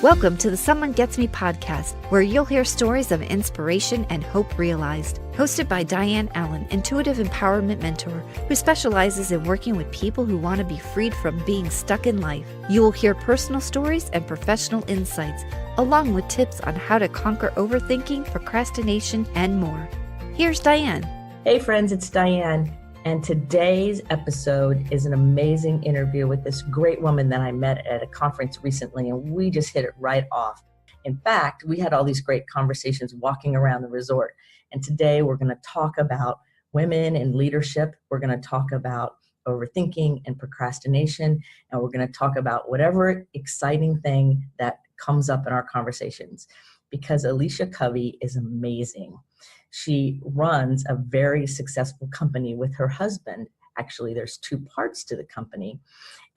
Welcome to the Someone Gets Me podcast, where you'll hear stories of inspiration and hope realized. Hosted by Dianne Allen, intuitive empowerment mentor who specializes in working with people who want to be freed from being stuck in life. You will hear personal stories and professional insights, along with tips on how to conquer overthinking, procrastination, and more. Here's Dianne. Hey friends, it's Dianne. And today's episode is an amazing interview with this great woman that I met at a conference recently, and we just hit it right off. In fact, we had all these great conversations walking around the resort. And today we're going to talk about women in leadership. We're going to talk about overthinking and procrastination, and we're going to talk about whatever exciting thing that comes up in our conversations, because Elisha Covey is amazing. She runs a very successful company with her husband. Actually, there's two parts to the company.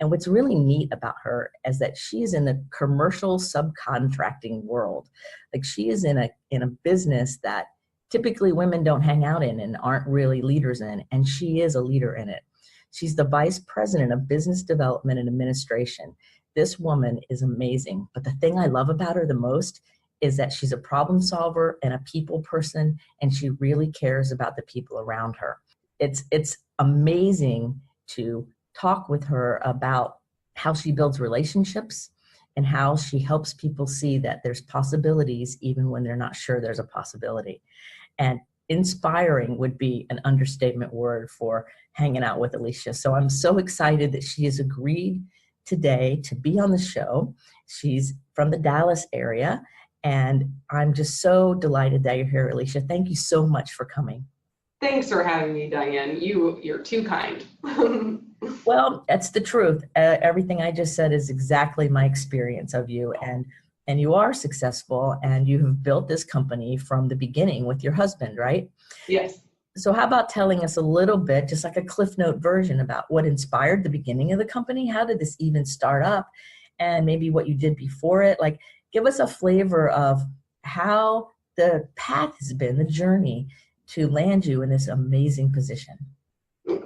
And what's really neat about her is that she is in the commercial subcontracting world. Like, she is in a business that typically women don't hang out in and aren't really leaders in, and she is a leader in it. She's the vice president of business development and administration. This woman is amazing. But the thing I love about her the most is that she's a problem solver and a people person, and she really cares about the people around her. It's amazing to talk with her about how she builds relationships and how she helps people see that there's possibilities even when they're not sure there's a possibility. And inspiring would be an understatement word for hanging out with Elisha. So I'm so excited that she has agreed today to be on the show. She's from the Dallas area, and I'm just so delighted that you're here, Elisha. Thank you so much for coming. Thanks for having me, Dianne. You're too kind. Well, that's the truth. Everything I just said is exactly my experience of you. And you are successful, and you have built this company from the beginning with your husband, right? Yes. So how about telling us a little bit, just like a Cliff Note version, about what inspired the beginning of the company? How did this even start up? And maybe what you did before it? Like, give us a flavor of how the path has been, the journey to land you in this amazing position.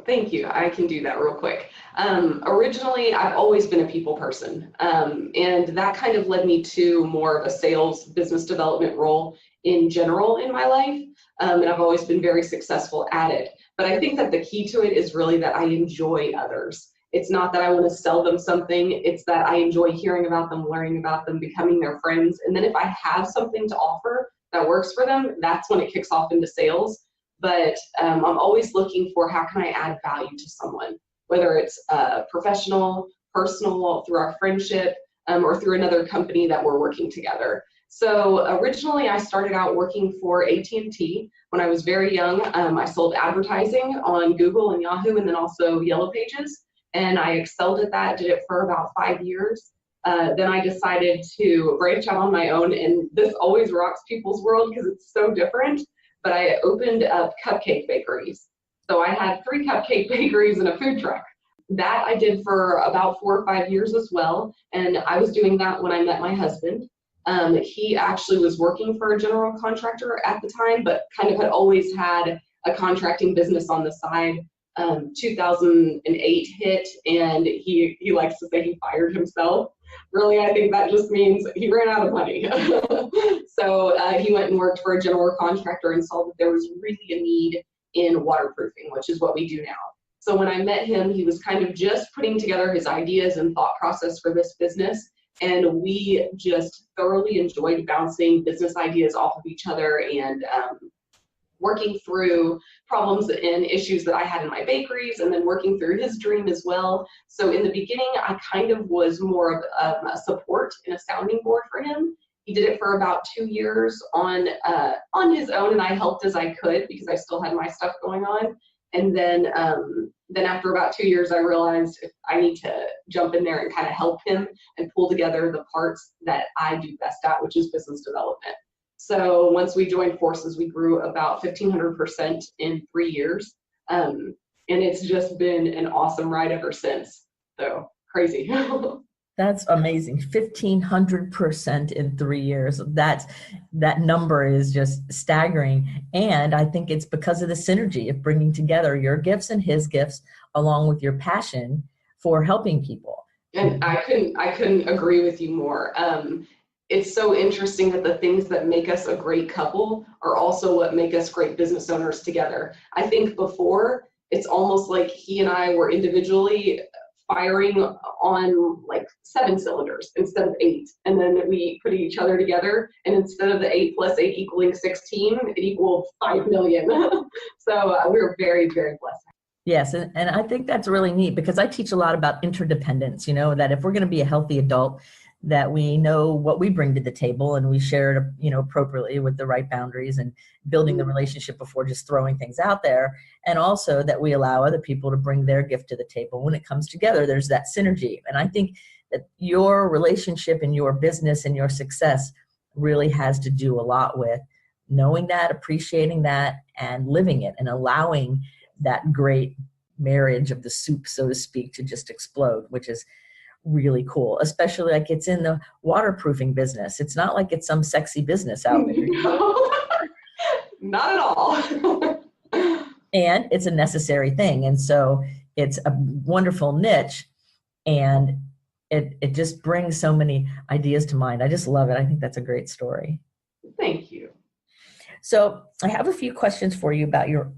Thank you. I can do that real quick. Originally, I've always been a people person, and that kind of led me to more of a sales business development role in general in my life, and I've always been very successful at it. But I think that the key to it is really that I enjoy others. It's not that I want to sell them something. It's that I enjoy hearing about them, learning about them, becoming their friends. And then if I have something to offer that works for them, that's when it kicks off into sales. But I'm always looking for, how can I add value to someone, whether it's professional, personal, through our friendship, or through another company that we're working together. So originally I started out working for AT&T when I was very young. I sold advertising on Google and Yahoo, and then also Yellow Pages. And I excelled at that, did it for about 5 years. Then I decided to branch out on my own, and this always rocks people's world because it's so different. But I opened up cupcake bakeries. So I had 3 cupcake bakeries and a food truck. That I did for about 4 or 5 years as well. And I was doing that when I met my husband. He actually was working for a general contractor at the time, but kind of had always had a contracting business on the side. 2008 hit, and he likes to say he fired himself. Really, I think that just means he ran out of money. So he went and worked for a general contractor and saw that there was really a need in waterproofing, which is what we do now. So when I met him, he was kind of just putting together his ideas and thought process for this business. And we just thoroughly enjoyed bouncing business ideas off of each other and working through problems and issues that I had in my bakeries, and then working through his dream as well. So in the beginning, I kind of was more of a support and a sounding board for him. He did it for about 2 years on his own, and I helped as I could because I still had my stuff going on. And then after about 2 years, I realized I need to jump in there and kind of help him and pull together the parts that I do best at, which is business development. So once we joined forces, we grew about 1,500% in 3 years. And it's just been an awesome ride ever since. So crazy. That's amazing. 1,500% in 3 years. That number is just staggering. And I think it's because of the synergy of bringing together your gifts and his gifts, along with your passion for helping people. And I couldn't agree with you more. it's so interesting that the things that make us a great couple are also what make us great business owners together. I think before, it's almost like he and I were individually firing on like 7 cylinders instead of 8. And then we put each other together, and instead of the 8 plus 8 equaling 16, it equaled 5 million. So we were very, very blessed. Yes, and I think that's really neat, because I teach a lot about interdependence, that if we're going to be a healthy adult, that we know what we bring to the table and we share it, appropriately with the right boundaries and building the relationship before just throwing things out there. And also that we allow other people to bring their gift to the table. When it comes together, there's that synergy. And I think that your relationship and your business and your success really has to do a lot with knowing that, appreciating that, and living it, and allowing that great marriage of the soup, so to speak, to just explode, which is really cool, especially like it's in the waterproofing business. It's not like it's some sexy business out there. No, not at all. And it's a necessary thing. And so it's a wonderful niche, and it just brings so many ideas to mind. I just love it. I think that's a great story. Thank you. So I have a few questions for you about your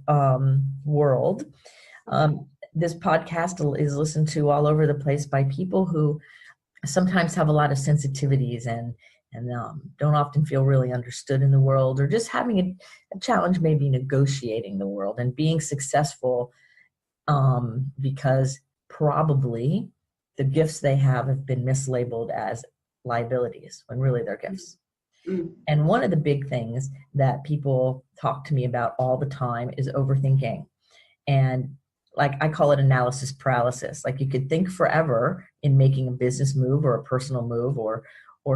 world. This podcast is listened to all over the place by people who sometimes have a lot of sensitivities and don't often feel really understood in the world, or just having a challenge maybe negotiating the world and being successful, because probably the gifts they have been mislabeled as liabilities when really they're gifts. Mm. And one of the big things that people talk to me about all the time is overthinking. And like I call it analysis paralysis. Like you could think forever in making a business move or a personal move or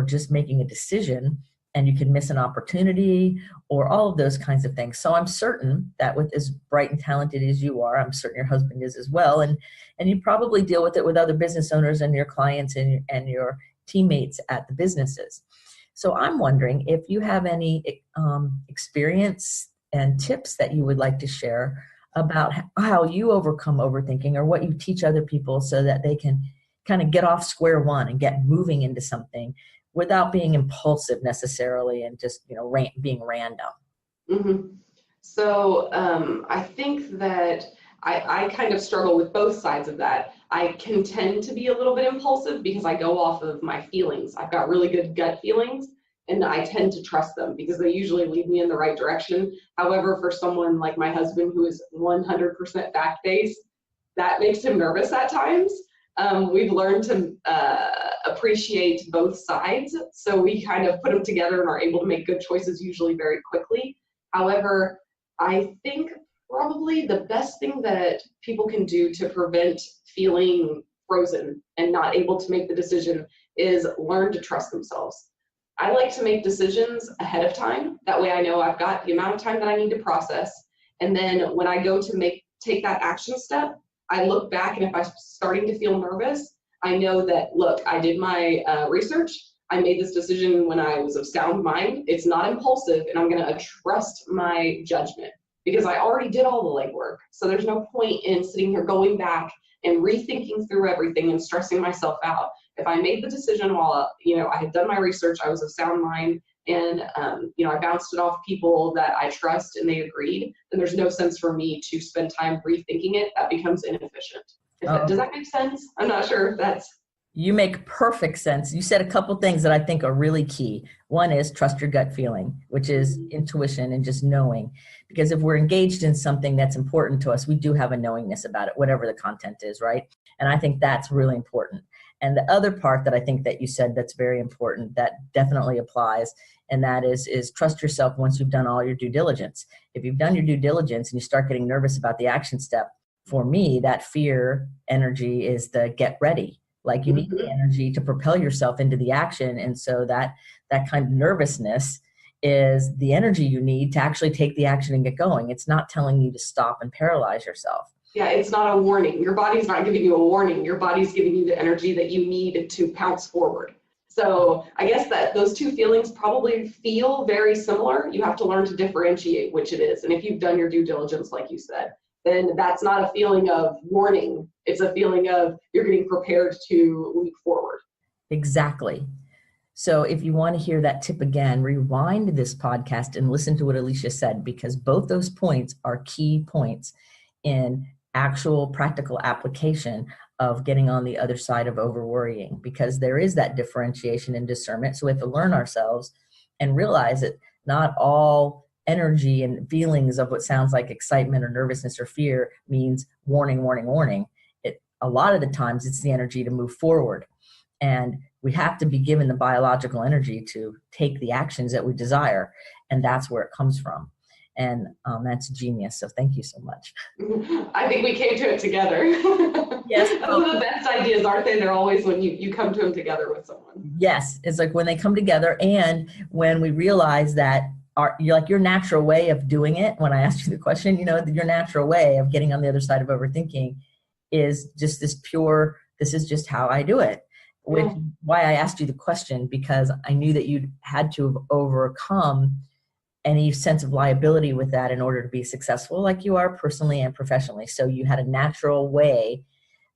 just making a decision, and you can miss an opportunity or all of those kinds of things. So I'm certain that with as bright and talented as you are, I'm certain your husband is as well. And you probably deal with it with other business owners and your clients and your teammates at the businesses. So I'm wondering if you have any experience and tips that you would like to share about how you overcome overthinking, or what you teach other people so that they can kind of get off square one and get moving into something without being impulsive necessarily and just, being random. Mm-hmm. So I think that I kind of struggle with both sides of that. I can tend to be a little bit impulsive because I go off of my feelings. I've got really good gut feelings, and I tend to trust them because they usually lead me in the right direction. However, for someone like my husband who is 100% fact-based, that makes him nervous at times. We've learned to appreciate both sides, so we kind of put them together and are able to make good choices usually very quickly. However, I think probably the best thing that people can do to prevent feeling frozen and not able to make the decision is learn to trust themselves. I like to make decisions ahead of time. That way I know I've got the amount of time that I need to process. And then when I go to take that action step, I look back, and if I'm starting to feel nervous, I know that, look, I did my research. I made this decision when I was of sound mind. It's not impulsive, and I'm going to trust my judgment because I already did all the legwork. So there's no point in sitting here going back and rethinking through everything and stressing myself out. If I made the decision while, I had done my research, I was of sound mind, and, I bounced it off people that I trust and they agreed, then there's no sense for me to spend time rethinking it. That becomes inefficient. Does that make sense? I'm not sure if that's... You make perfect sense. You said a couple things that I think are really key. One is trust your gut feeling, which is intuition and just knowing. Because if we're engaged in something that's important to us, we do have a knowingness about it, whatever the content is, right? And I think that's really important. And the other part that I think that you said that's very important, that definitely applies, and that is trust yourself once you've done all your due diligence. If you've done your due diligence and you start getting nervous about the action step, for me, that fear energy is the get ready. Like you need the energy to propel yourself into the action. And so that kind of nervousness is the energy you need to actually take the action and get going. It's not telling you to stop and paralyze yourself. Yeah, it's not a warning. Your body's not giving you a warning. Your body's giving you the energy that you need to pounce forward. So I guess that those two feelings probably feel very similar. You have to learn to differentiate which it is. And if you've done your due diligence, like you said, then that's not a feeling of warning. It's a feeling of you're getting prepared to leap forward. Exactly. So if you want to hear that tip again, rewind this podcast and listen to what Elisha said, because both those points are key points in actual practical application of getting on the other side of over worrying, because there is that differentiation and discernment. So we have to learn ourselves and realize that not all energy and feelings of what sounds like excitement or nervousness or fear means warning, warning, warning. A lot of the times it's the energy to move forward. And we have to be given the biological energy to take the actions that we desire. And that's where it comes from. And that's genius. So thank you so much. I think we came to it together. Yes. Those are the best ideas, aren't they? They're always when you come to them together with someone. Yes. It's like when they come together, and when we realize that your natural way of doing it, when I asked you the question, your natural way of getting on the other side of overthinking is just this pure, this is just how I do it. Which why I asked you the question, because I knew that you had to have overcome any sense of liability with that in order to be successful, like you are personally and professionally. So you had a natural way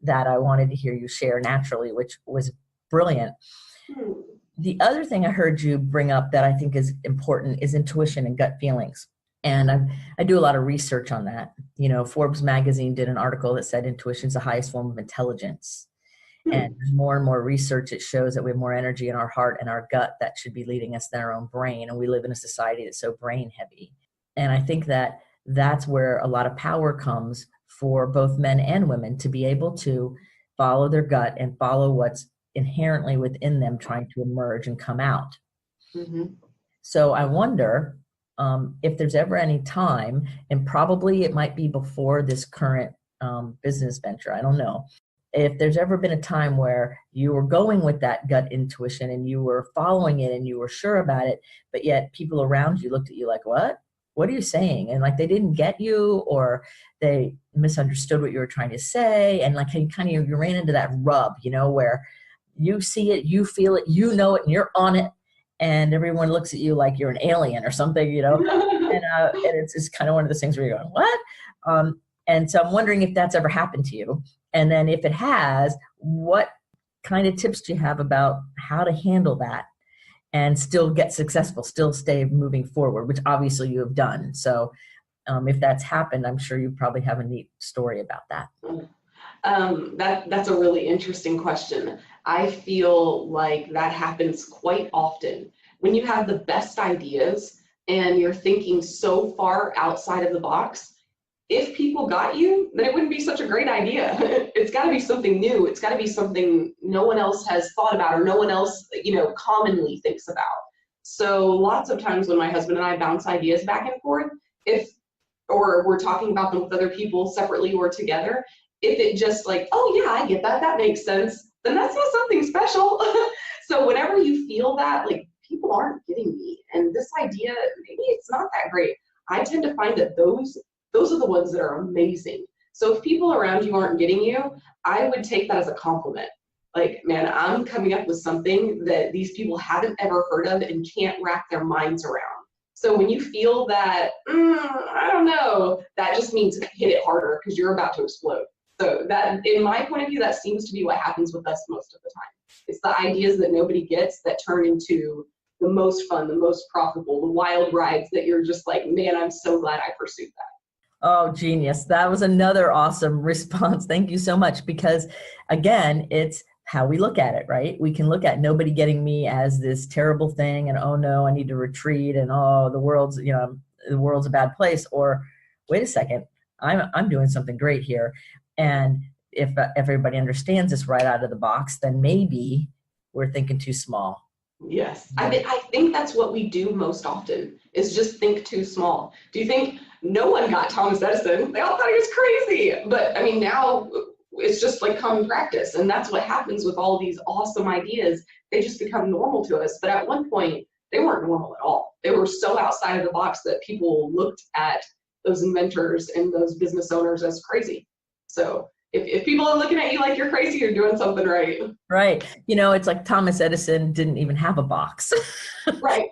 that I wanted to hear you share naturally, which was brilliant. The other thing I heard you bring up that I think is important is intuition and gut feelings. And I do a lot of research on that. Forbes magazine did an article that said intuition is the highest form of intelligence. And there's more and more research that shows that we have more energy in our heart and our gut that should be leading us than our own brain. And we live in a society that's so brain heavy. And I think that that's where a lot of power comes for both men and women, to be able to follow their gut and follow what's inherently within them trying to emerge and come out. Mm-hmm. So I wonder if there's ever any time, and probably it might be before this current business venture, I don't know, if there's ever been a time where you were going with that gut intuition and you were following it and you were sure about it, but yet people around you looked at you like, what are you saying? And like they didn't get you, or they misunderstood what you were trying to say. And like you ran into that rub, where you see it, you feel it, know it, and you're on it. And everyone looks at you like you're an alien or something, and it's kind of one of those things where you're going, what? And so I'm wondering if that's ever happened to you. And then if it has, what kind of tips do you have about how to handle that and still get successful, still stay moving forward, which obviously you have done. So if that's happened, I'm sure you probably have a neat story about that. That's a really interesting question. I feel like that happens quite often when you have the best ideas and you're thinking so far outside of the box. If people got you, then it wouldn't be such a great idea. It's got to be something new. It's got to be something no one else has thought about, or no one else, commonly thinks about. So lots of times when my husband and I bounce ideas back and forth, or we're talking about them with other people separately or together, if it just like, oh yeah, I get that, that makes sense, then that's not something special. So whenever you feel that, like, people aren't getting me, and this idea, maybe it's not that great, I tend to find that those are the ones that are amazing. So if people around you aren't getting you, I would take that as a compliment. Like, man, I'm coming up with something that these people haven't ever heard of and can't wrap their minds around. So when you feel that, I don't know, that just means hit it harder, because you're about to explode. So that, in my point of view, that seems to be what happens with us most of the time. It's the ideas that nobody gets that turn into the most fun, the most profitable, the wild rides that you're just like, man, I'm so glad I pursued that. Oh, genius. That was another awesome response. Thank you so much. Because again, it's how we look at it, right? We can look at nobody getting me as this terrible thing, and oh no, I need to retreat, and oh, the world's a bad place. Or wait a second, I'm doing something great here. And if everybody understands this right out of the box, then maybe we're thinking too small. Yes, I think that's what we do most often, is just think too small. Do you think no one got Thomas Edison? They all thought he was crazy. But I mean, now it's just like common practice. And that's what happens with all these awesome ideas. They just become normal to us. But at one point, they weren't normal at all. They were so outside of the box that people looked at those inventors and those business owners as crazy. So if people are looking at you like you're crazy, you're doing something right. Right. It's like Thomas Edison didn't even have a box. Right.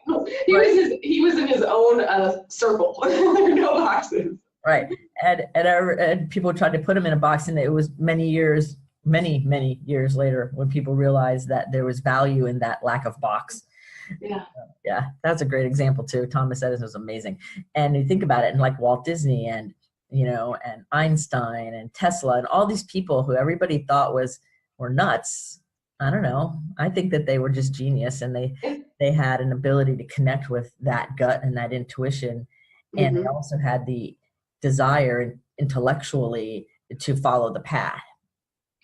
He was in his own circle. No boxes. Right. And people tried to put him in a box, and it was many years many, many years later when people realized that there was value in that lack of box. Yeah. Yeah, that's a great example too. Thomas Edison was amazing. And you think about it, and like Walt Disney and, and Einstein and Tesla and all these people who everybody thought were nuts. I don't know. I think that they were just genius, and they had an ability to connect with that gut and that intuition. And they also had the desire intellectually to follow the path.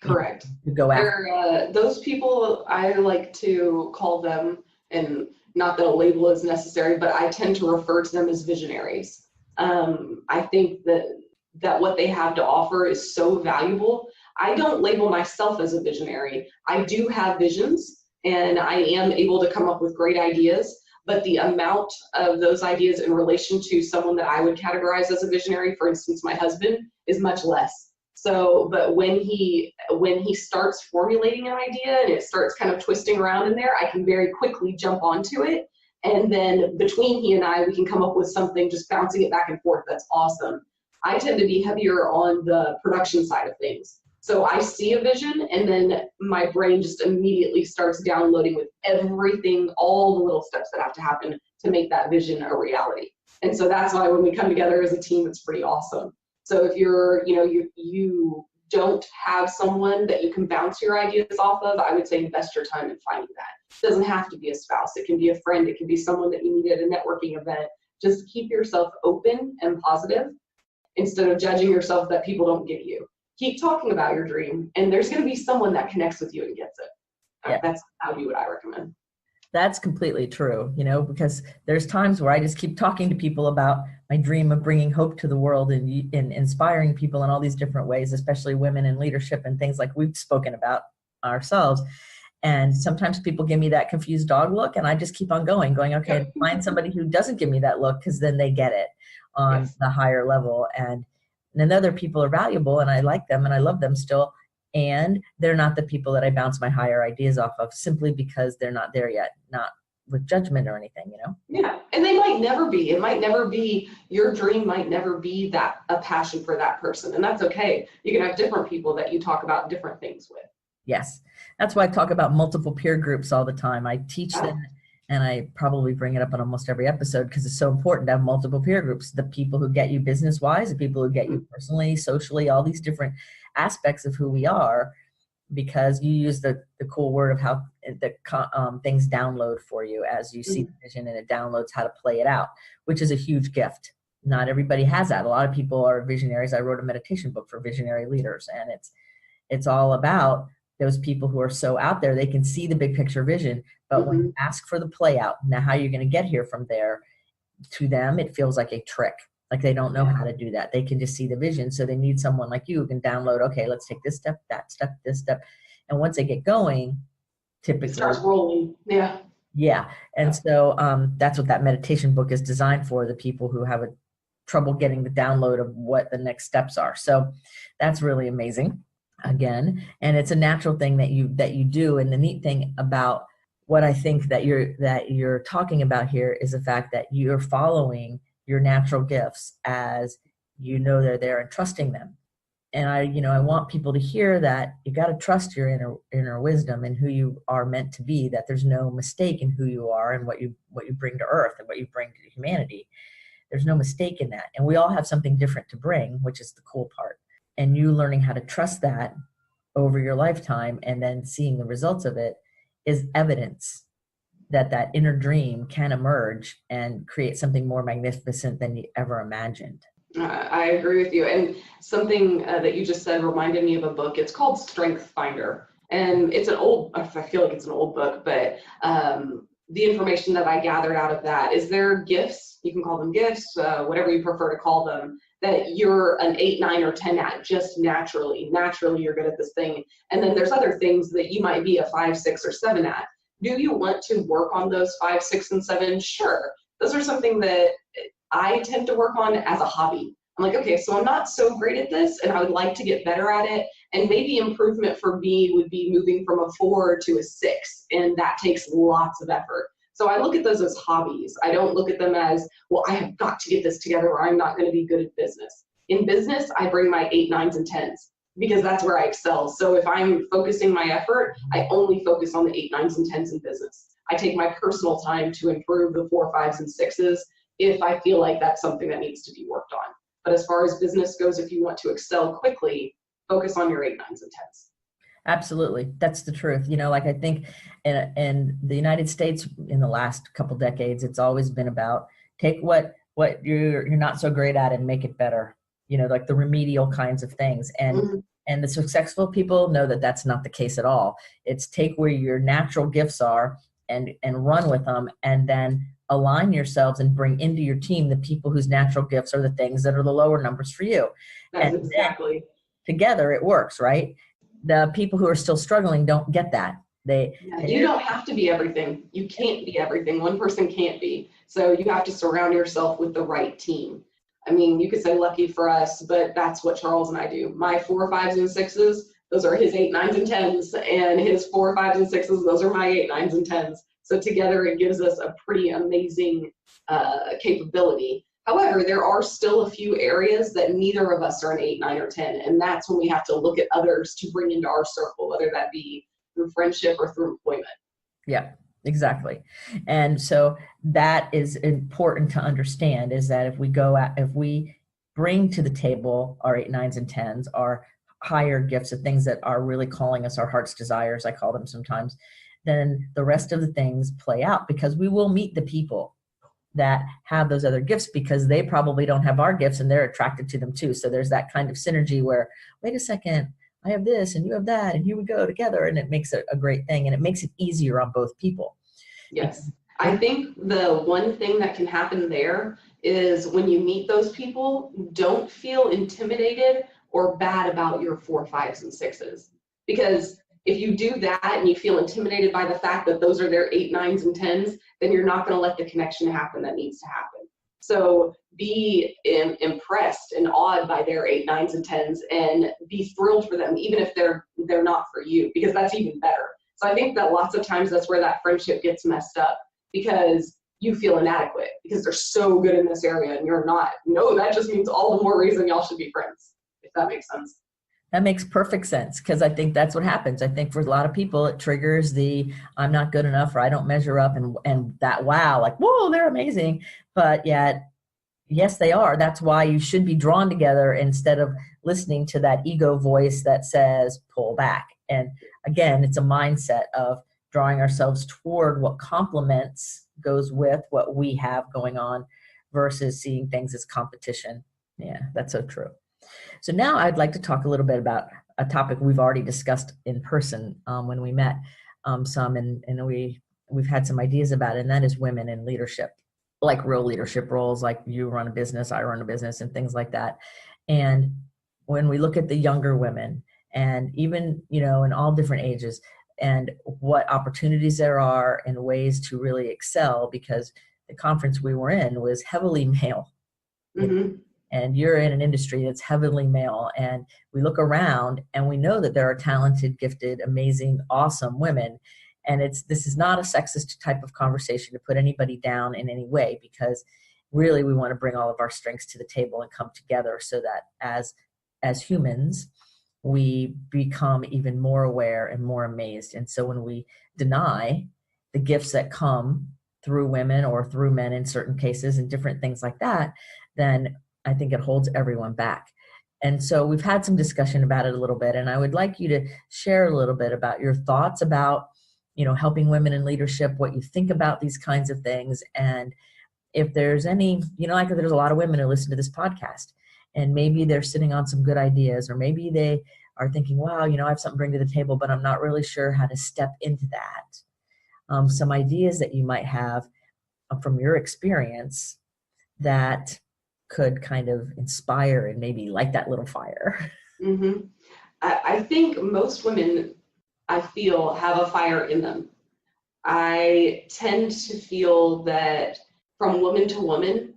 Correct. To go after. Those people, I like to call them, and not that a label is necessary, but I tend to refer to them as visionaries. I think that what they have to offer is so valuable. I don't label myself as a visionary. I do have visions, and I am able to come up with great ideas, but the amount of those ideas in relation to someone that I would categorize as a visionary, for instance, my husband, is much less. So, but when he starts formulating an idea and it starts kind of twisting around in there, I can very quickly jump onto it. And then between he and I, we can come up with something, just bouncing it back and forth. That's awesome. I tend to be heavier on the production side of things. So I see a vision, and then my brain just immediately starts downloading with everything, all the little steps that have to happen to make that vision a reality. And so that's why when we come together as a team, it's pretty awesome. So if you don't have someone that you can bounce your ideas off of, I would say invest your time in finding that. It doesn't have to be a spouse. It can be a friend. It can be someone that you meet at a networking event. Just keep yourself open and positive instead of judging yourself that people don't get you. Keep talking about your dream, and there's going to be someone that connects with you and gets it. Yeah. That's how do what I recommend. That's completely true, because there's times where I just keep talking to people about my dream of bringing hope to the world and inspiring people in all these different ways, especially women in leadership and things like we've spoken about ourselves. And sometimes people give me that confused dog look, and I just keep on going, okay, find somebody who doesn't give me that look, because then they get it on the higher level. And then other people are valuable, and I like them and I love them still. And they're not the people that I bounce my higher ideas off of simply because they're not there yet, not with judgment or anything, Yeah, and they might never be. It might never be, your dream might never be that a passion for that person. And that's okay. You can have different people that you talk about different things with. Yes. That's why I talk about multiple peer groups all the time. I teach them, and I probably bring it up on almost every episode because it's so important to have multiple peer groups. The people who get you business-wise, the people who get you personally, socially, all these different aspects of who we are, because you use the cool word of how things download for you as you see the vision, and it downloads how to play it out, which is a huge gift. Not everybody has that. A lot of people are visionaries. I wrote a meditation book for visionary leaders, and it's all about those people who are so out there, they can see the big picture vision, but when you ask for the play out, now how you're going to get here from there, to them, it feels like a trick. Like they don't know how to do that. They can just see the vision. So they need someone like you who can download, okay, let's take this step, that step, this step. And once they get going, typically it starts rolling. Yeah. Yeah. And so that's what that meditation book is designed for, the people who have trouble getting the download of what the next steps are. So that's really amazing. Again, and it's a natural thing that you do. And the neat thing about what I think that you're talking about here is the fact that you're following your natural gifts as they're there and trusting them. And I want people to hear that you got to trust your inner wisdom and who you are meant to be, that there's no mistake in who you are and what you bring to earth and what you bring to humanity. There's no mistake in that. And we all have something different to bring, which is the cool part. And you learning how to trust that over your lifetime and then seeing the results of it is evidence that inner dream can emerge and create something more magnificent than you ever imagined. I agree with you. And something that you just said reminded me of a book. It's called Strengthsfinder. And I feel like it's an old book, but the information that I gathered out of that is there gifts, you can call them gifts, whatever you prefer to call them, that you're an 8, 9, or 10 at just naturally you're good at this thing. And then there's other things that you might be a 5, 6, or 7 at. Do you want to work on those 5, 6, and 7? Sure. Those are something that I tend to work on as a hobby. I'm like, okay, so I'm not so great at this and I would like to get better at it. And maybe improvement for me would be moving from a 4 to a 6. And that takes lots of effort. So I look at those as hobbies. I don't look at them as, well, I have got to get this together or I'm not going to be good at business. In business, I bring my 8, 9s, and 10s. because that's where I excel. So if I'm focusing my effort, I only focus on the 8, 9s, and 10s in business. I take my personal time to improve the 4, 5s, and 6s if I feel like that's something that needs to be worked on. But as far as business goes, if you want to excel quickly, focus on your 8, 9s, and 10s. Absolutely. That's the truth. Like I think in the United States in the last couple decades, it's always been about take what you're not so great at and make it better, like the remedial kinds of things. And the successful people know that that's not the case at all. It's take where your natural gifts are and run with them, and then align yourselves and bring into your team the people whose natural gifts are the things that are the lower numbers for you. That's exactly. Together it works, right? The people who are still struggling don't get that. You don't have to be everything. You can't be everything. One person can't be. So you have to surround yourself with the right team. I mean, you could say lucky for us, but that's what Charles and I do. My 4, 5s, and 6s, those are his 8, 9s, and 10s, and his 4, 5s, and 6s, those are my 8, 9s, and 10s. So together it gives us a pretty amazing capability. However, there are still a few areas that neither of us are an 8, 9, or 10, and that's when we have to look at others to bring into our circle, whether that be through friendship or through employment. Yeah, exactly. And so that is important to understand, is that if we bring to the table our 8, 9s, and 10s, our higher gifts, the things that are really calling us our heart's desires, I call them sometimes, then the rest of the things play out, because we will meet the people that have those other gifts because they probably don't have our gifts and they're attracted to them too. So there's that kind of synergy where, wait a second, I have this and you have that, and here we go together, and it makes it a great thing, and it makes it easier on both people. Yes. I think the one thing that can happen there is when you meet those people, don't feel intimidated or bad about your 4, 5s, and 6s. Because if you do that and you feel intimidated by the fact that those are their 8, 9s, and 10s, then you're not going to let the connection happen that needs to happen. So be impressed and awed by their 8, 9s, and 10s, and be thrilled for them, even if they're not for you, because that's even better. So I think that lots of times that's where that friendship gets messed up, because you feel inadequate because they're so good in this area and you're not. No, that just means all the more reason y'all should be friends, if that makes sense. That makes perfect sense, because I think that's what happens. I think for a lot of people, it triggers the I'm not good enough, or I don't measure up, and that wow, like, whoa, they're amazing. But yet, yes, they are. That's why you should be drawn together instead of listening to that ego voice that says, pull back. And again, it's a mindset of drawing ourselves toward what complements goes with what we have going on versus seeing things as competition. Yeah, that's so true. So now I'd like to talk a little bit about a topic we've already discussed in person when we met some, and we've had some ideas about it, and that is women in leadership, like real leadership roles, like you run a business, I run a business, and things like that. And when we look at the younger women, and even, in all different ages, and what opportunities there are and ways to really excel, because the conference we were in was heavily male. Mm-hmm. And you're in an industry that's heavily male, and we look around and we know that there are talented, gifted, amazing, awesome women. And this is not a sexist type of conversation to put anybody down in any way, because really we want to bring all of our strengths to the table and come together so that as humans, we become even more aware and more amazed. And so when we deny the gifts that come through women or through men in certain cases and different things like that, then I think it holds everyone back. And so we've had some discussion about it a little bit, and I would like you to share a little bit about your thoughts about, helping women in leadership, what you think about these kinds of things. And if there's any, like there's a lot of women who listen to this podcast, and maybe they're sitting on some good ideas, or maybe they are thinking, wow, I have something to bring to the table, but I'm not really sure how to step into that. Some ideas that you might have from your experience that could kind of inspire and maybe light that little fire. Mm-hmm. I think most women, I feel, have a fire in them. I tend to feel that from woman to woman,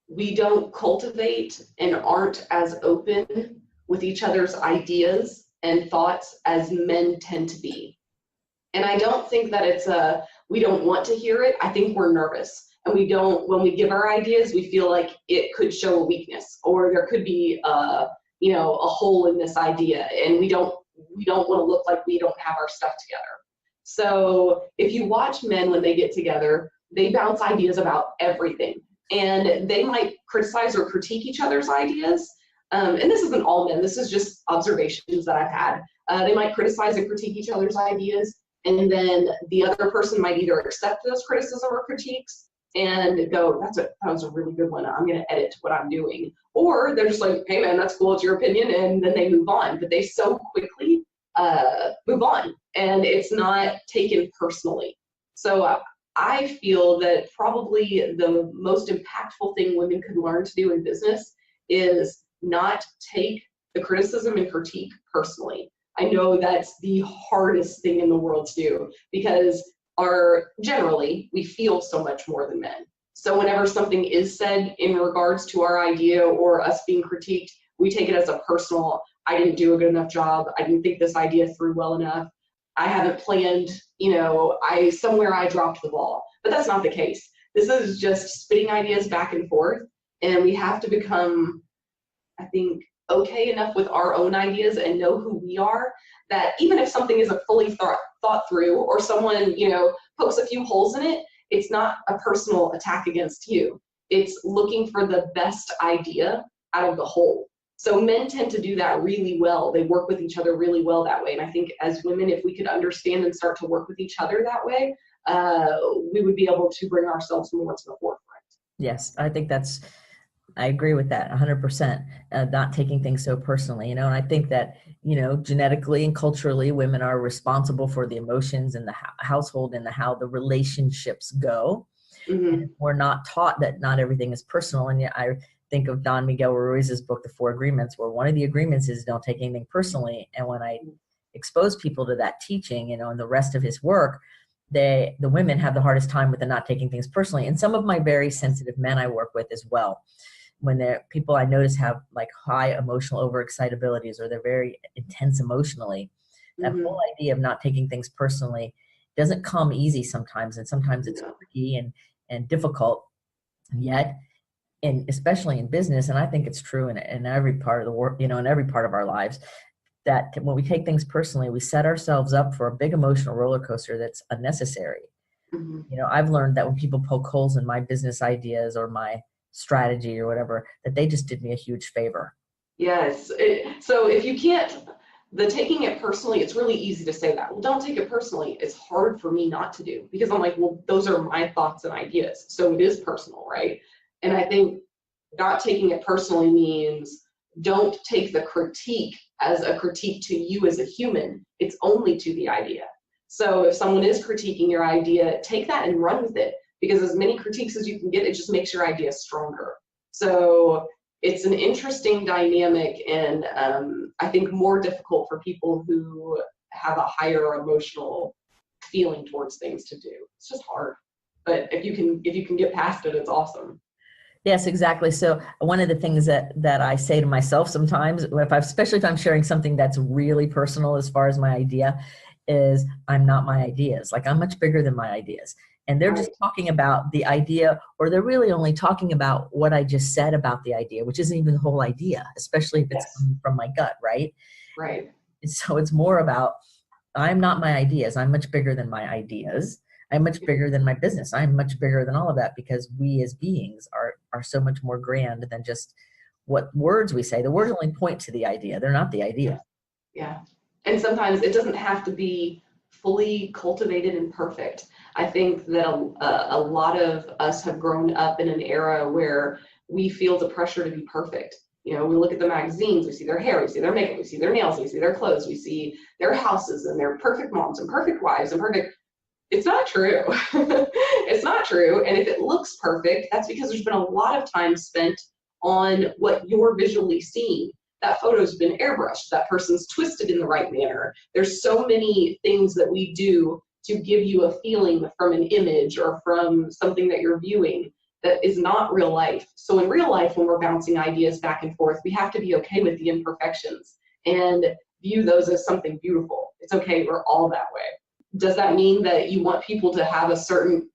we don't cultivate and aren't as open with each other's ideas and thoughts as men tend to be. And I don't think that it's we don't want to hear it. I think we're nervous. And when we give our ideas, we feel like it could show a weakness, or there could be, a hole in this idea, and we don't want to look like we don't have our stuff together. So if you watch men when they get together, they bounce ideas about everything, and they might criticize or critique each other's ideas. And this isn't all men, this is just observations that I've had. They might criticize and critique each other's ideas, and then the other person might either accept those criticism or critiques and go, that was a really good one, I'm going to edit what I'm doing. Or they're just like, hey man, that's cool, it's your opinion, and then they move on. But they so quickly move on, and it's not taken personally. So I feel that probably the most impactful thing women could learn to do in business is not take the criticism and critique personally. I know that's the hardest thing in the world to do, because generally we feel so much more than men. So whenever something is said in regards to our idea or us being critiqued, we take it as a personal, I didn't do a good enough job, I didn't think this idea through well enough, I haven't planned, somewhere I dropped the ball. But that's not the case. This is just spitting ideas back and forth, and we have to become, I think, okay enough with our own ideas and know who we are, that even if something isn't fully thought through, or someone, pokes a few holes in it, it's not a personal attack against you. It's looking for the best idea out of the whole. So men tend to do that really well. They work with each other really well that way. And I think as women, if we could understand and start to work with each other that way, we would be able to bring ourselves more to the forefront. Yes, I agree with that 100%. Not taking things so personally, and I think that, genetically and culturally, women are responsible for the emotions in the household and how the relationships go. Mm-hmm. And we're not taught that not everything is personal. And I think of Don Miguel Ruiz's book, The Four Agreements, where one of the agreements is don't take anything personally. And when I expose people to that teaching, and the rest of his work, the women have the hardest time with the not taking things personally. And some of my very sensitive men I work with as well, when they're people I notice have like high emotional overexcitabilities, or they're very intense emotionally, that Mm-hmm. whole idea of not taking things personally doesn't come easy sometimes. And sometimes it's tricky and difficult. Yet, and especially in business, and I think it's true in every part of the work, in every part of our lives, that when we take things personally, we set ourselves up for a big emotional roller coaster that's unnecessary. Mm-hmm. I've learned that when people poke holes in my business ideas or my strategy or whatever, that they just did me a huge favor. Yes. So if you can't, the taking it personally, it's really easy to say that. Well, don't take it personally. It's hard for me not to do, because I'm like, well, those are my thoughts and ideas. So it is personal, right? And I think not taking it personally means don't take the critique as a critique to you as a human. It's only to the idea. So if someone is critiquing your idea, take that and run with it, because as many critiques as you can get, it just makes your idea stronger. So it's an interesting dynamic, and I think more difficult for people who have a higher emotional feeling towards things to do. It's just hard. But if you can get past it, it's awesome. Yes, exactly. So one of the things that I say to myself sometimes, especially if I'm sharing something that's really personal as far as my idea, is I'm not my ideas. Like, I'm much bigger than my ideas. And they're just talking about the idea, or they're really only talking about what I just said about the idea, which isn't even the whole idea, especially if it's coming from my gut, right? Right. And so it's more about, I'm not my ideas. I'm much bigger than my ideas. I'm much bigger than my business. I'm much bigger than all of that, because we as beings are so much more grand than just what words we say. The words only point to the idea. They're not the idea. Yeah. And sometimes it doesn't have to be fully cultivated and perfect. I think that a lot of us have grown up in an era where we feel the pressure to be perfect. We look at the magazines, we see their hair, we see their makeup, we see their nails, we see their clothes, we see their houses and their perfect moms and perfect wives and perfect. It's not true. It's not true. And if it looks perfect, that's because there's been a lot of time spent on what you're visually seeing. That photo's been airbrushed. That person's twisted in the right manner. There's so many things that we do to give you a feeling from an image or from something that you're viewing that is not real life. So in real life, when we're bouncing ideas back and forth, we have to be okay with the imperfections and view those as something beautiful. It's okay, we're all that way. Does that mean that you want people to have a certain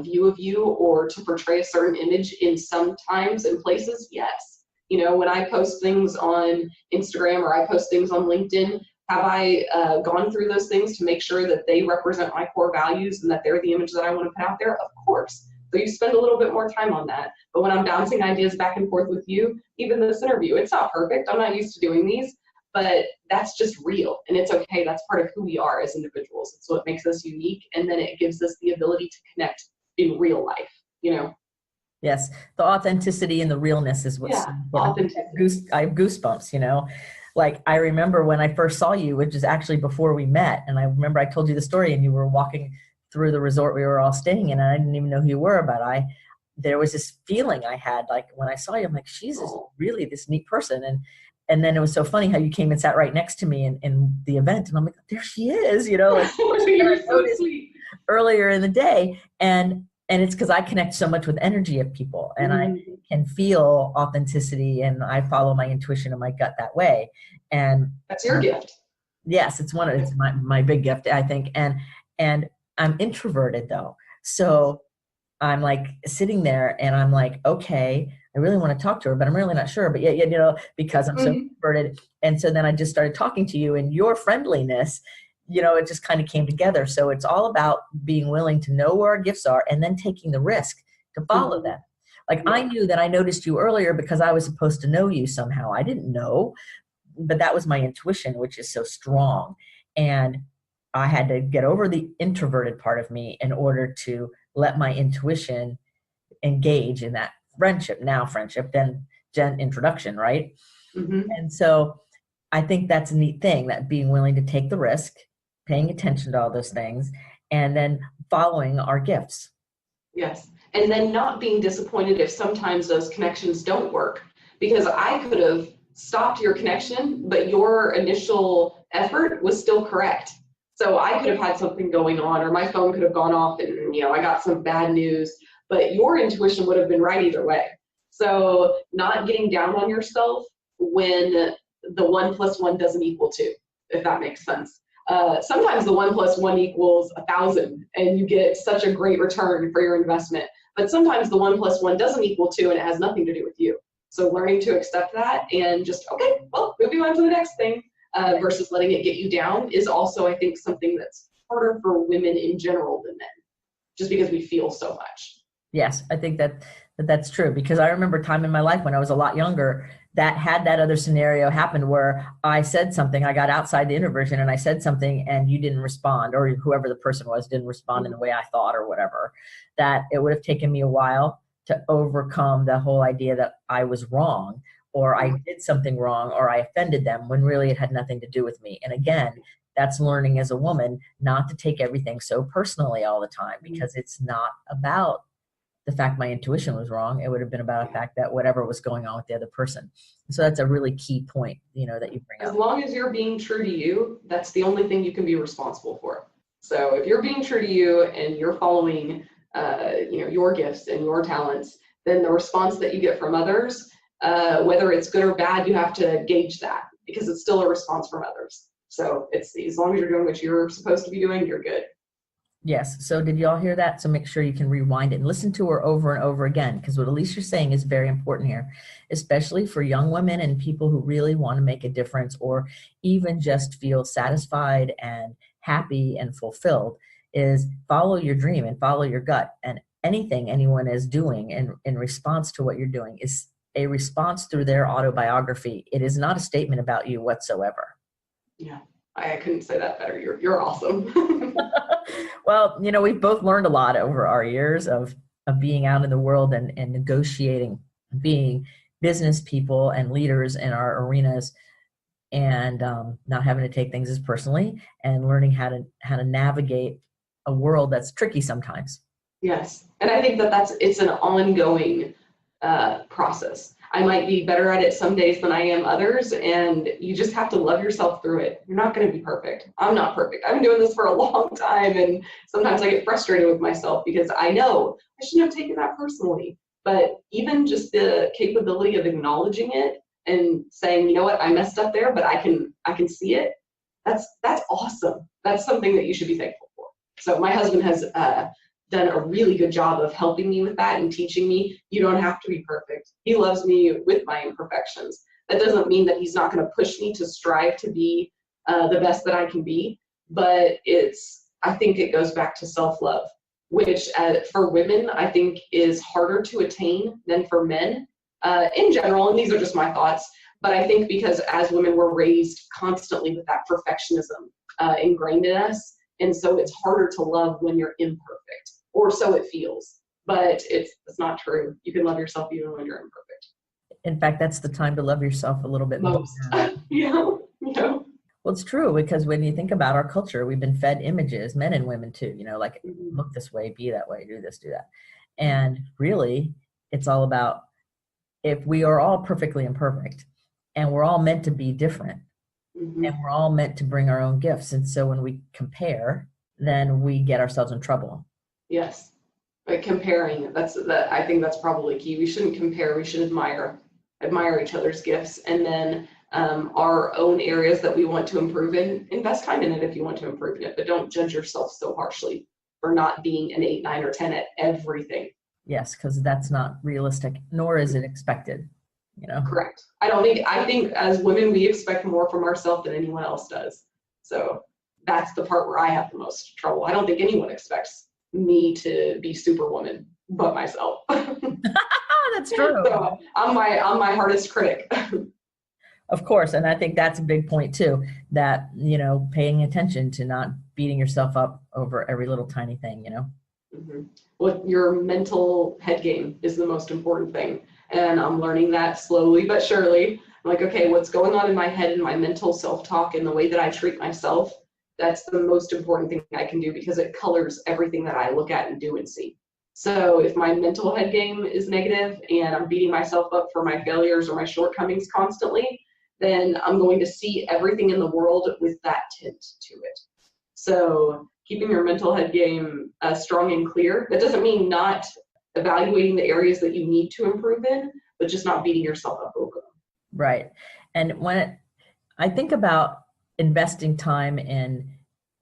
view of you or to portray a certain image in some times and places? Yes. When I post things on Instagram or I post things on LinkedIn, have I gone through those things to make sure that they represent my core values and that they're the image that I want to put out there? Of course. So you spend a little bit more time on that. But when I'm bouncing ideas back and forth with you, even this interview, it's not perfect. I'm not used to doing these, but that's just real. And it's okay. That's part of who we are as individuals. It's what makes us unique. And then it gives us the ability to connect in real life, Yes, the authenticity and the realness is what's authenticity. I have goosebumps, Like I remember when I first saw you, which is actually before we met, and I remember I told you the story and you were walking through the resort we were all staying in, and I didn't even know who you were, but there was this feeling I had, like when I saw you, I'm like, she's really this neat person. And then it was so funny how you came and sat right next to me in the event, and I'm like, there she is, like You're so sweet. Earlier in the day. And it's because I connect so much with energy of people, and I can feel authenticity, and I follow my intuition and my gut that way. And that's your gift. Yes, it's my big gift, I think. And I'm introverted though. So I'm like sitting there and I'm like, okay, I really want to talk to her, but I'm really not sure. But yeah, because I'm so introverted. And so then I just started talking to you, and your friendliness, it just kind of came together. So it's all about being willing to know where our gifts are and then taking the risk to follow them. Like I knew that I noticed you earlier because I was supposed to know you somehow. I didn't know, but that was my intuition, which is so strong. And I had to get over the introverted part of me in order to let my intuition engage in that friendship, then introduction, right? And so I think that's a neat thing, that being willing to take the risk, paying attention to all those things, and then following our gifts. Yes. And then not being disappointed if sometimes those connections don't work, because I could have stopped your connection, but your initial effort was still correct. So I could have had something going on, or my phone could have gone off and, I got some bad news, but your intuition would have been right either way. So not getting down on yourself when the 1 + 1 doesn't equal 2, if that makes sense. Sometimes the 1 + 1 equals 1,000 and you get such a great return for your investment. But sometimes the 1 + 1 doesn't equal 2 and it has nothing to do with you. So learning to accept that and just, okay, well, moving on to the next thing versus letting it get you down is also, I think, something that's harder for women in general than men, just because we feel so much. Yes, I think that's true, because I remember a time in my life when I was a lot younger that had that other scenario happen where I said something, I got outside the introversion and I said something and you didn't respond, or whoever the person was didn't respond in the way I thought or whatever, that it would have taken me a while to overcome the whole idea that I was wrong, or I did something wrong, or I offended them when really it had nothing to do with me. And again, that's learning as a woman not to take everything so personally all the time, because it's not about the fact my intuition was wrong. It would have been about the fact that whatever was going on with the other person. So that's a really key point, that you bring up. As long as you're being true to you, that's the only thing you can be responsible for. So if you're being true to you and you're following, your gifts and your talents, then the response that you get from others, whether it's good or bad, you have to gauge that, because it's still a response from others. So it's, as long as you're doing what you're supposed to be doing, you're good. Yes. So did y'all hear that? So make sure you can rewind it and listen to her over and over again, because what Elisha's saying is very important here, especially for young women and people who really want to make a difference, or even just feel satisfied and happy and fulfilled, is follow your dream and follow your gut. And anything anyone is doing in response to what you're doing is a response through their autobiography. It is not a statement about you whatsoever. Yeah, I couldn't say that better. You're awesome. Well, we've both learned a lot over our years of being out in the world and negotiating, being business people and leaders in our arenas, and not having to take things as personally, and learning how to navigate a world that's tricky sometimes. Yes, and I think it's an ongoing process. I might be better at it some days than I am others, and you just have to love yourself through it. You're not going to be perfect. I'm not perfect. I've been doing this for a long time, and sometimes I get frustrated with myself because I know I shouldn't have taken that personally. But even just the capability of acknowledging it and saying, you know what, I messed up there, but I can see it. That's awesome. That's something that you should be thankful for. So my husband has done a really good job of helping me with that and teaching me you don't have to be perfect. He loves me with my imperfections. That doesn't mean that he's not going to push me to strive to be the best that I can be, but I think it goes back to self-love, which for women, I think is harder to attain than for men in general. And these are just my thoughts, but I think because as women, we're raised constantly with that perfectionism ingrained in us. And so it's harder to love when you're imperfect, or so it feels, but it's not true. You can love yourself even when you're imperfect. In fact, that's the time to love yourself a little bit Most. more. Yeah. Well, it's true, because when you think about our culture, we've been fed images, men and women too, like look this way, be that way, do this, do that. And really, it's all about, if we are all perfectly imperfect and we're all meant to be different, and we're all meant to bring our own gifts. And so when we compare, then we get ourselves in trouble. Yes. But comparing, I think that's probably key. We shouldn't compare, we should admire each other's gifts, and then our own areas that we want to improve in, invest time in it if you want to improve in it, but don't judge yourself so harshly for not being an 8, 9, or 10 at everything. Yes, because that's not realistic, nor is it expected. Correct. I think as women, we expect more from ourselves than anyone else does. So that's the part where I have the most trouble. I don't think anyone expects me to be superwoman but myself. That's true. So I'm my hardest critic. Of course. And I think that's a big point too, that, paying attention to not beating yourself up over every little tiny thing, Well, your mental head game is the most important thing. And I'm learning that slowly but surely. I'm like, okay, what's going on in my head and my mental self-talk and the way that I treat myself, that's the most important thing I can do, because it colors everything that I look at and do and see. So if my mental head game is negative and I'm beating myself up for my failures or my shortcomings constantly, then I'm going to see everything in the world with that tint to it. So keeping your mental head game strong and clear, that doesn't mean not evaluating the areas that you need to improve in, but just not beating yourself up over them. Right. And I think about investing time in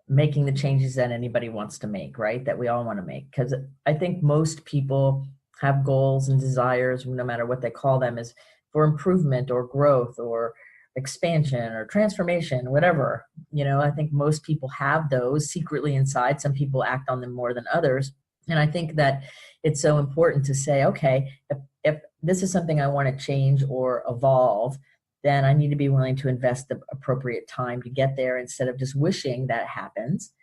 making the changes that anybody wants to make, right? That we all want to make. Because I think most people have goals and desires, no matter what they call them, is for improvement or growth or expansion or transformation, whatever. I think most people have those secretly inside. Some people act on them more than others. And I think that it's so important to say, okay, if this is something I want to change or evolve, then I need to be willing to invest the appropriate time to get there, instead of just wishing that happens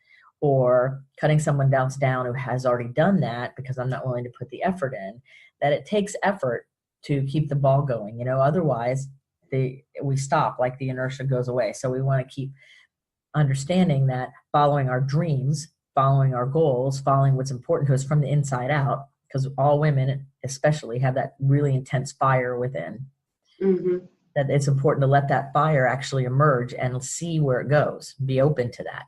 or cutting someone else down who has already done that because I'm not willing to put the effort in. That it takes effort to keep the ball going. Otherwise we stop, like the inertia goes away. So we want to keep understanding that following our dreams, following our goals, following what's important to us from the inside out, because all women especially have that really intense fire within. That it's important to let that fire actually emerge and see where it goes. Be open to that.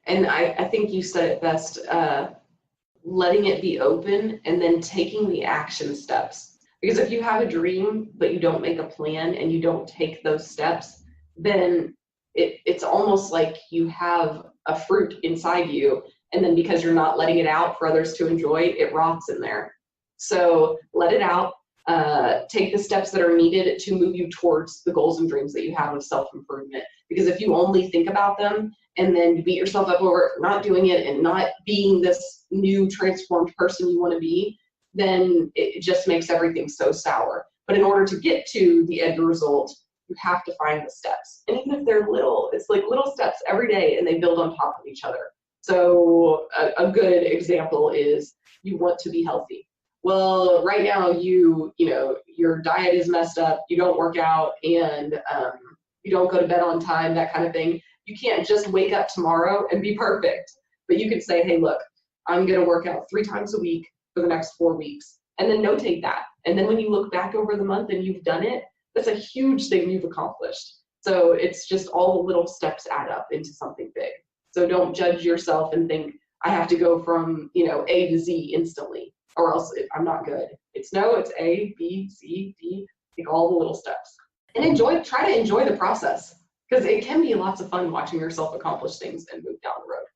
And I think you said it best, letting it be open and then taking the action steps. Because if you have a dream, but you don't make a plan and you don't take those steps, then it's almost like you have a fruit inside you. And then because you're not letting it out for others to enjoy, it rots in there. So let it out. Take the steps that are needed to move you towards the goals and dreams that you have of self-improvement. Because if you only think about them and then you beat yourself up over not doing it and not being this new transformed person you want to be, then it just makes everything so sour. But in order to get to the end result, you have to find the steps. And even if they're little, it's like little steps every day and they build on top of each other. So a good example is you want to be healthy. Well, right now your diet is messed up, you don't work out, and you don't go to bed on time, that kind of thing. You can't just wake up tomorrow and be perfect. But you can say, hey, look, I'm going to work out 3 times a week for the next 4 weeks, and then notate that. And then when you look back over the month and you've done it, that's a huge thing you've accomplished. So it's just all the little steps add up into something big. So don't judge yourself and think, I have to go from A to Z instantly, or else I'm not good. It's A, B, C, D, take all the little steps. And try to enjoy the process, because it can be lots of fun watching yourself accomplish things and move down the road.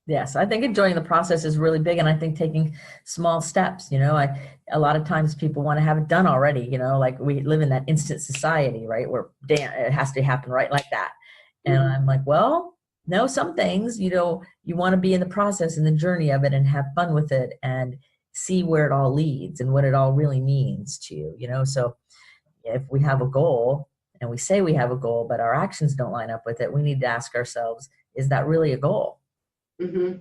Yes, I think enjoying the process is really big. And I think taking small steps, a lot of times people want to have it done already, like we live in that instant society, right? Where damn, it has to happen right like that. And I'm like, well, no, some things, you want to be in the process and the journey of it and have fun with it and see where it all leads and what it all really means to you, So if we have a goal and we say we have a goal, but our actions don't line up with it, we need to ask ourselves, is that really a goal? Mm-hmm.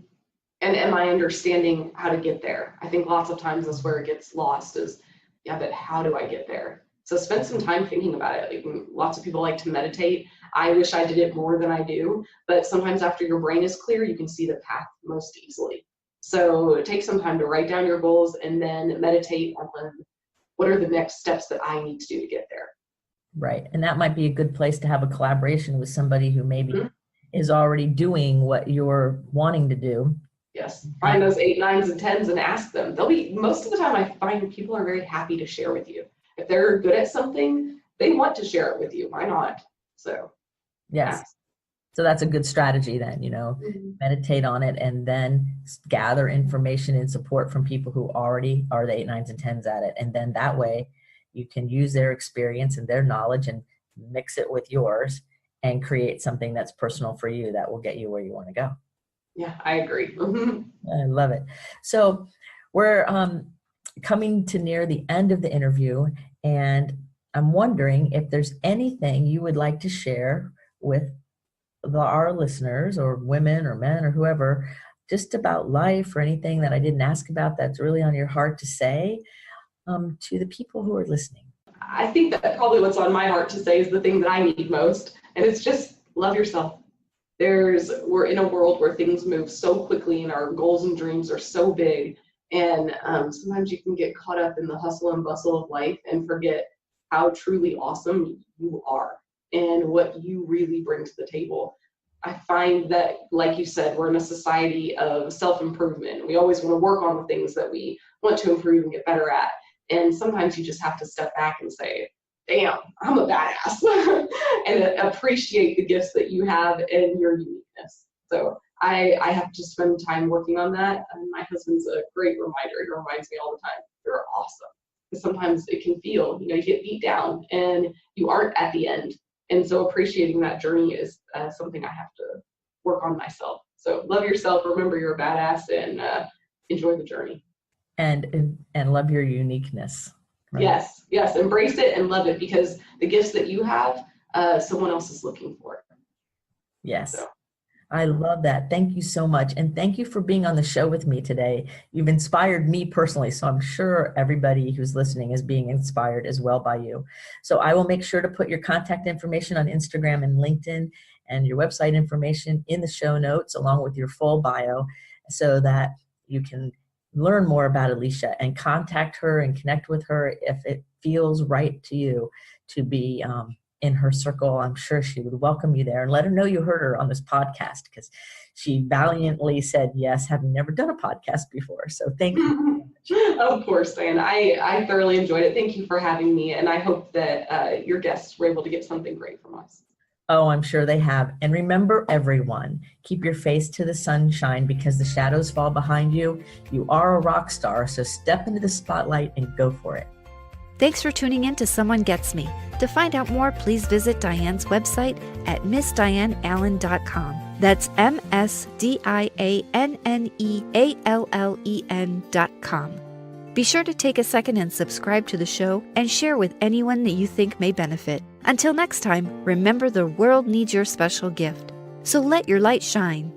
And am I understanding how to get there? I think lots of times that's where it gets lost is, yeah, but how do I get there? So spend some time thinking about it. Lots of people like to meditate. I wish I did it more than I do, but sometimes after your brain is clear, you can see the path most easily. So take some time to write down your goals and then meditate on what are the next steps that I need to do to get there. Right. And that might be a good place to have a collaboration with somebody who maybe is already doing what you're wanting to do. Yes. Find those 8, 9s, and 10s and ask them. Most of the time I find people are very happy to share with you. If they're good at something, they want to share it with you. Why not? So yes. Ask. So that's a good strategy then, meditate on it and then gather information and support from people who already are the 8, 9s, and 10s at it. And then that way you can use their experience and their knowledge and mix it with yours and create something that's personal for you that will get you where you want to go. Yeah, I agree. I love it. So we're coming to near the end of the interview, and I'm wondering if there's anything you would like to share with our listeners or women or men or whoever, just about life or anything that I didn't ask about that's really on your heart to say to the people who are listening. I think that probably what's on my heart to say is the thing that I need most, and it's just love yourself. We're in a world where things move so quickly and our goals and dreams are so big, and sometimes you can get caught up in the hustle and bustle of life and forget how truly awesome you are and what you really bring to the table. I find that, like you said, we're in a society of self-improvement. We always want to work on the things that we want to improve and get better at. And sometimes you just have to step back and say, damn, I'm a badass, and appreciate the gifts that you have and your uniqueness. So I have to spend time working on that. And my husband's a great reminder. He reminds me all the time, you're awesome. Because sometimes it can feel, you get beat down and you aren't at the end. And so appreciating that journey is something I have to work on myself. So love yourself, remember you're a badass, and enjoy the journey. And love your uniqueness. Right? Yes, embrace it and love it, because the gifts that you have, someone else is looking for. Yes. So. I love that. Thank you so much. And thank you for being on the show with me today. You've inspired me personally, so I'm sure everybody who's listening is being inspired as well by you. So I will make sure to put your contact information on Instagram and LinkedIn and your website information in the show notes along with your full bio so that you can learn more about Elisha and contact her and connect with her if it feels right to you to be in her circle. I'm sure she would welcome you there, and let her know you heard her on this podcast, because she valiantly said yes, having never done a podcast before. So thank you. Of course, Diane. I thoroughly enjoyed it. Thank you for having me, and I hope that your guests were able to get something great from us. Oh, I'm sure they have. And remember, everyone, keep your face to the sunshine, because the shadows fall behind you. You are a rock star, so step into the spotlight and go for it. Thanks for tuning in to Someone Gets Me. To find out more, please visit Diane's website at MissDianneAllen.com. That's MissDianneAllen.com. Be sure to take a second and subscribe to the show and share with anyone that you think may benefit. Until next time, remember the world needs your special gift. So let your light shine.